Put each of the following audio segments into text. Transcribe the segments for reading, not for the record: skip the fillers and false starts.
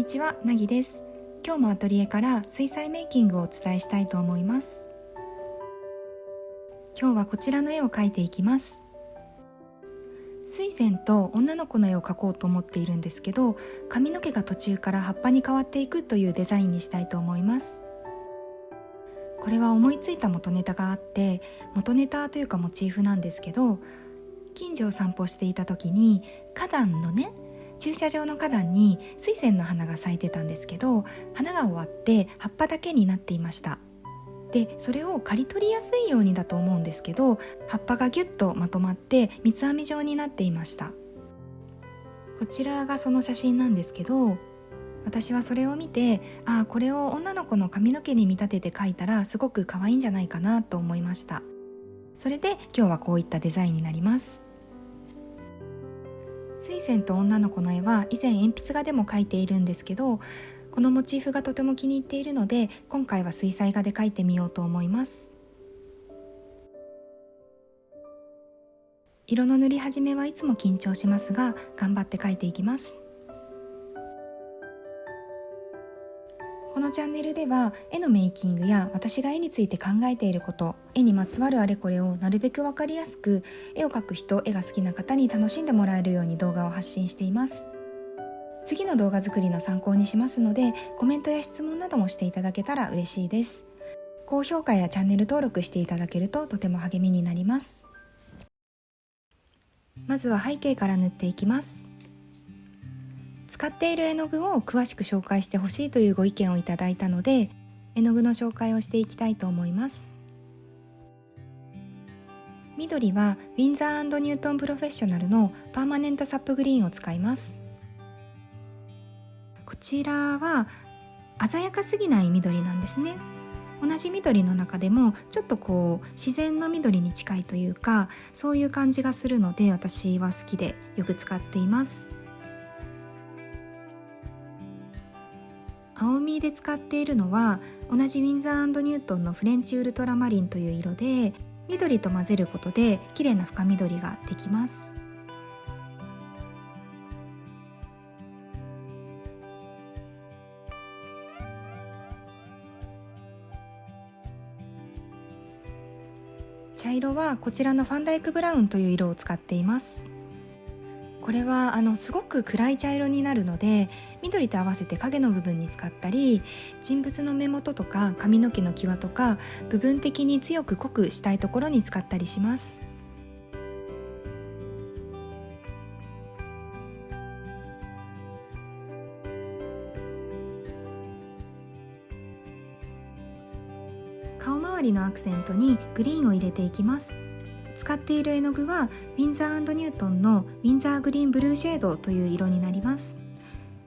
にちは、なぎです。今日もアトリエから水彩メイキングをお伝えしたいと思います。今日はこちらの絵を描いていきます。水仙と女の子の絵を描こうと思っているんですけど、髪の毛が途中から葉っぱに変わっていくというデザインにしたいと思います。これは思いついた元ネタがあって、元ネタというかモチーフなんですけど、近所を散歩していた時に花壇のね、駐車場の花壇に水仙の花が咲いてたんですけど、花が終わって葉っぱだけになっていました。でそれを刈り取りやすいようにだと思うんですけど、葉っぱがギュッとまとまって三つ編み状になっていました。こちらがその写真なんですけど、私はそれを見て、これを女の子の髪の毛に見立てて描いたらすごく可愛いんじゃないかなと思いました。それで今日はこういったデザインになります。水仙と女の子の絵は以前鉛筆画でも描いているんですけど、このモチーフがとても気に入っているので、今回は水彩画で描いてみようと思います。色の塗り始めはいつも緊張しますが、頑張って描いていきます。このチャンネルでは絵のメイキングや私が絵について考えていること、絵にまつわるあれこれをなるべくわかりやすく、絵を描く人、絵が好きな方に楽しんでもらえるように動画を発信しています。次の動画作りの参考にしますので、コメントや質問などもしていただけたら嬉しいです。高評価やチャンネル登録していただけるととても励みになります。まずは背景から塗っていきます。使っている絵の具を詳しく紹介してほしいというご意見をいただいたので、絵の具の紹介をしていきたいと思います。緑はウィンザー&ニュートンプロフェッショナルのパーマネントサップグリーンを使います。こちらは鮮やかすぎない緑なんですね。同じ緑の中でもちょっと自然の緑に近いというか、そういう感じがするので私は好きでよく使っています。青みで使っているのは同じウィンザー&ニュートンのフレンチウルトラマリンという色で、緑と混ぜることで綺麗な深緑ができます。茶色はこちらのファンダイクブラウンという色を使っています。これはすごく暗い茶色になるので、緑と合わせて影の部分に使ったり、人物の目元とか髪の毛の際とか部分的に強く濃くしたいところに使ったりします。顔周りのアクセントにグリーンを入れていきます。使っている絵の具はウィンザー&ニュートンのウィンザーグリーンブルーシェードという色になります。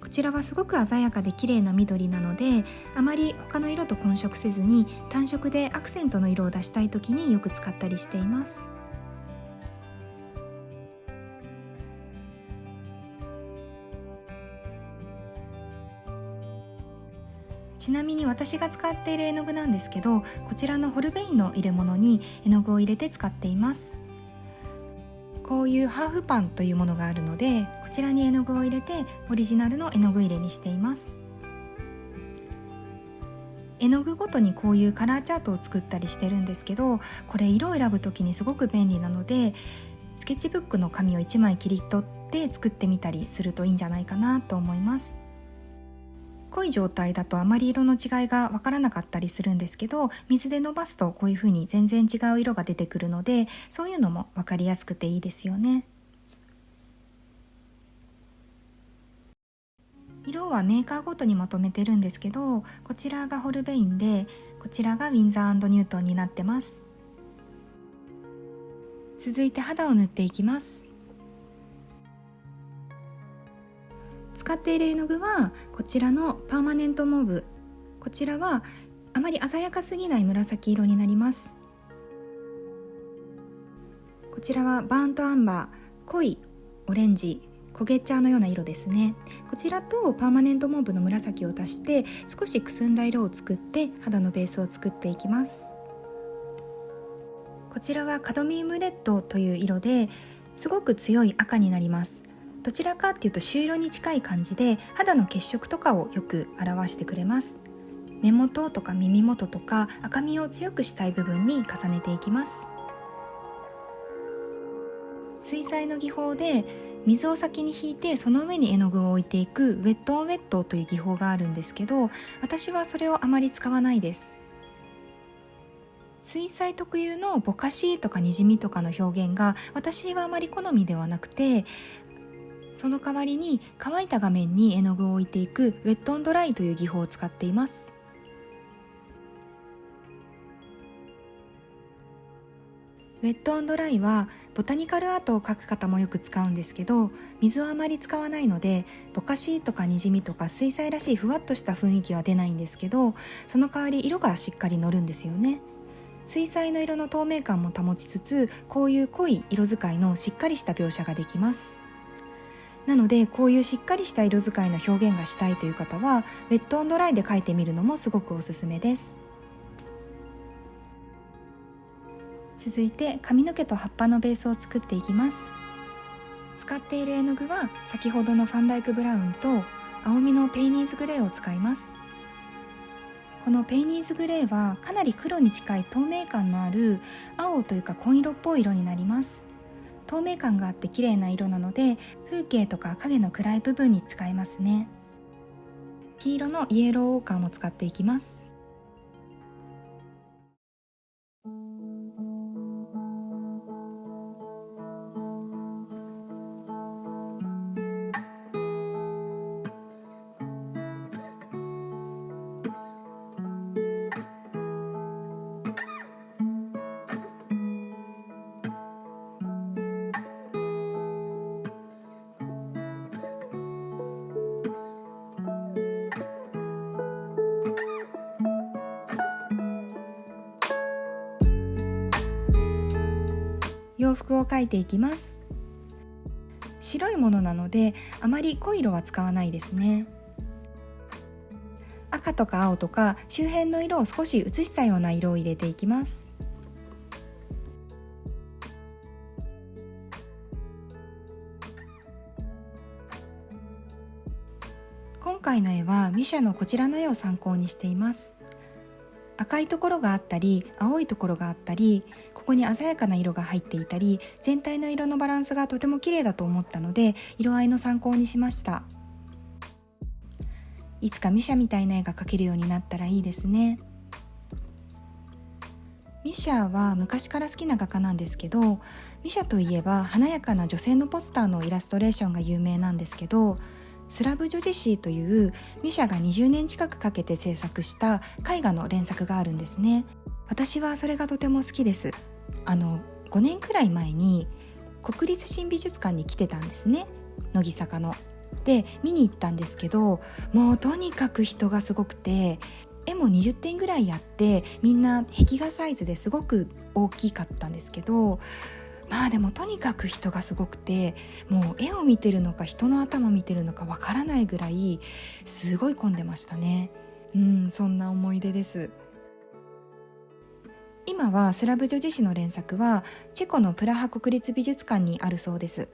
こちらはすごく鮮やかで綺麗な緑なので、あまり他の色と混色せずに単色でアクセントの色を出したい時によく使ったりしています。ちなみに私が使っている絵の具なんですけど、こちらのホルベインの入れ物に絵の具を入れて使っています。こういうハーフパンというものがあるので、こちらに絵の具を入れてオリジナルの絵の具入れにしています。絵の具ごとにこういうカラーチャートを作ったりしてるんですけど、これ色を選ぶ時にすごく便利なので、スケッチブックの紙を1枚切り取って作ってみたりするといいんじゃないかなと思います。濃い状態だとあまり色の違いがわからなかったりするんですけど、水で伸ばすとこういう風に全然違う色が出てくるので、そういうのもわかりやすくていいですよね。色はメーカーごとにまとめてるんですけど、こちらがホルベインで、こちらがウィンザー&ニュートンになってます。続いて肌を塗っていきます。使っている絵の具はこちらのパーマネントモーブ。こちらはあまり鮮やかすぎない紫色になります。こちらはバーントアンバー、濃いオレンジ、焦げ茶のような色ですね。こちらとパーマネントモーブの紫を足して少しくすんだ色を作って肌のベースを作っていきます。こちらはカドミウムレッドという色ですごく強い赤になります。どちらかっていうと朱色に近い感じで肌の血色とかをよく表してくれます。目元とか耳元とか赤みを強くしたい部分に重ねていきます。水彩の技法で水を先に引いてその上に絵の具を置いていくウェットオンウェットという技法があるんですけど、私はそれをあまり使わないです。水彩特有のぼかしとかにじみとかの表現が私はあまり好みではなくて、その代わりに乾いた画面に絵の具を置いていくウェットオンドライという技法を使っています。ウェットオンドライはボタニカルアートを描く方もよく使うんですけど、水をあまり使わないのでぼかしとかにじみとか水彩らしいふわっとした雰囲気は出ないんですけど、その代わり色がしっかり乗るんですよね。水彩の色の透明感も保ちつつ、こういう濃い色使いのしっかりした描写ができます。なのでこういうしっかりした色使いの表現がしたいという方はウェットオンドライで描いてみるのもすごくおすすめです。続いて髪の毛と葉っぱのベースを作っていきます。使っている絵の具は先ほどのファンダイクブラウンと青みのペイニーズグレーを使います。このペイニーズグレーはかなり黒に近い透明感のある青というか紺色っぽい色になります。透明感があって綺麗な色なので風景とか影の暗い部分に使えますね。黄色のイエローオーカーも使っていきます。洋服を描いていきます。白いものなのであまり濃い色は使わないですね。赤とか青とか周辺の色を少し移したような色を入れていきます。今回の絵はミシャのこちらの絵を参考にしています。赤いところがあったり青いところがあったり、ここに鮮やかな色が入っていたり、全体の色のバランスがとても綺麗だと思ったので色合いの参考にしました。いつかミシャみたいな絵が描けるようになったらいいですね。ミシャは昔から好きな画家なんですけど、ミシャといえば華やかな女性のポスターのイラストレーションが有名なんですけど、スラブ女子誌というミシャが20年近くかけて制作した絵画の連作があるんですね。私はそれがとても好きです。5年くらい前に国立新美術館に来てたんですね、乃木坂の。で見に行ったんですけど、もうとにかく人がすごくて、絵も20点ぐらいあってみんな壁画サイズですごく大きかったんですけど、まあでもとにかく人がすごくて、もう絵を見てるのか人の頭見てるのかわからないぐらいすごい混んでましたね。そんな思い出です。今はスラブ女子誌の連作はチェコのプラハ国立美術館にあるそうです。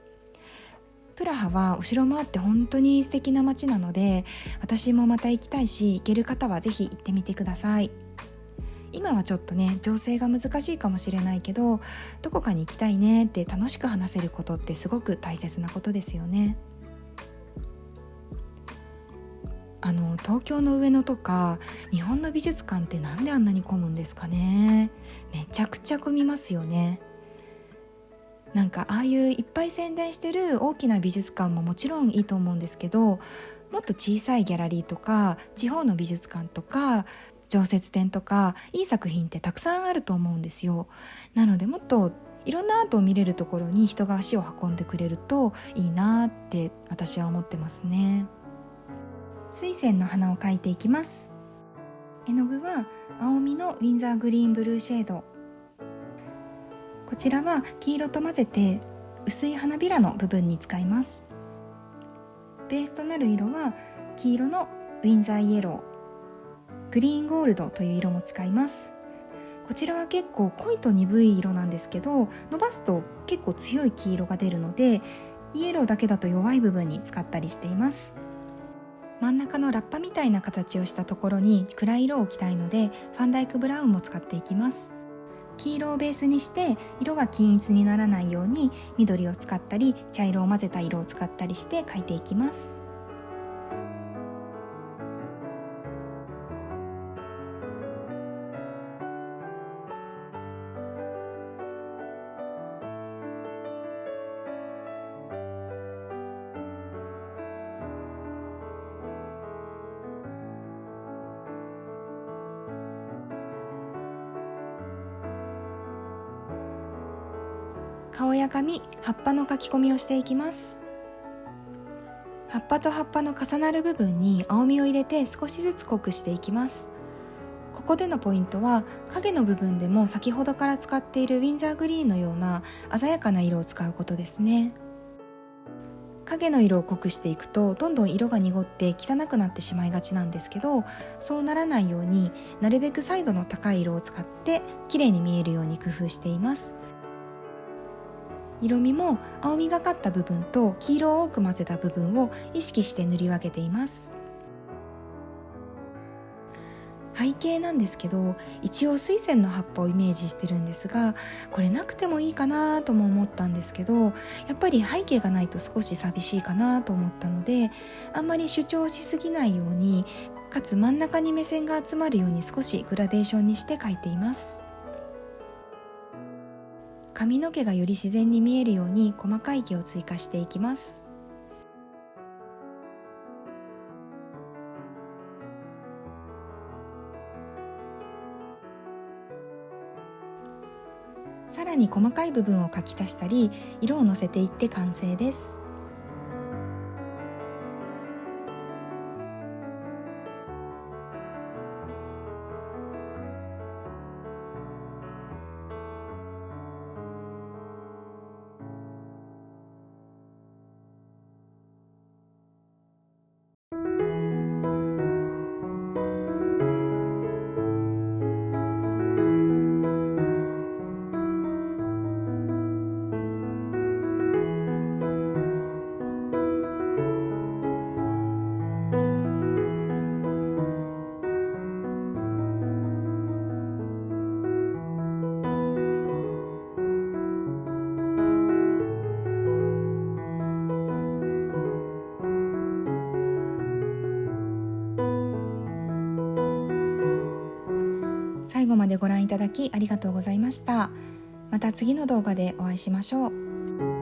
プラハはお城もあって本当に素敵な街なので、私もまた行きたいし、行ける方はぜひ行ってみてください。今はちょっとね情勢が難しいかもしれないけど、どこかに行きたいねって楽しく話せることってすごく大切なことですよね。東京の上野とか日本の美術館ってなんであんなに混むんですかね。めちゃくちゃ混みますよね。なんかああいういっぱい宣伝してる大きな美術館ももちろんいいと思うんですけど、もっと小さいギャラリーとか地方の美術館とか常設展とかいい作品ってたくさんあると思うんですよ。なのでもっといろんなアートを見れるところに人が足を運んでくれるといいなって私は思ってますね。水仙の花を描いていきます。絵の具は青みのウィンザーグリーンブルーシェード、こちらは黄色と混ぜて薄い花びらの部分に使います。ベースとなる色は黄色のウィンザーイエロー、グリーンゴールドという色も使います。こちらは結構濃いと鈍い色なんですけど、伸ばすと結構強い黄色が出るのでイエローだけだと弱い部分に使ったりしています。真ん中のラッパみたいな形をしたところに暗い色を置きたいので、ファンダイクブラウンも使っていきます。黄色をベースにして色が均一にならないように緑を使ったり茶色を混ぜた色を使ったりして描いていきます。顔や髪、葉っぱの描き込みをしていきます。葉っぱと葉っぱの重なる部分に青みを入れて少しずつ濃くしていきます。ここでのポイントは影の部分でも先ほどから使っているウィンザーグリーンのような鮮やかな色を使うことですね。影の色を濃くしていくとどんどん色が濁って汚くなってしまいがちなんですけど、そうならないようになるべく彩度の高い色を使って綺麗に見えるように工夫しています。色味も青みがかった部分と黄色を多く混ぜた部分を意識して塗り分けています。背景なんですけど、一応水仙の葉っぱをイメージしてるんですが、これなくてもいいかなとも思ったんですけど、やっぱり背景がないと少し寂しいかなと思ったので、あんまり主張しすぎないように、かつ真ん中に目線が集まるように少しグラデーションにして描いています。髪の毛がより自然に見えるように細かい毛を追加していきます。さらに細かい部分を描き足したり色をのせていって完成です。最後までご覧いただきありがとうございました。また次の動画でお会いしましょう。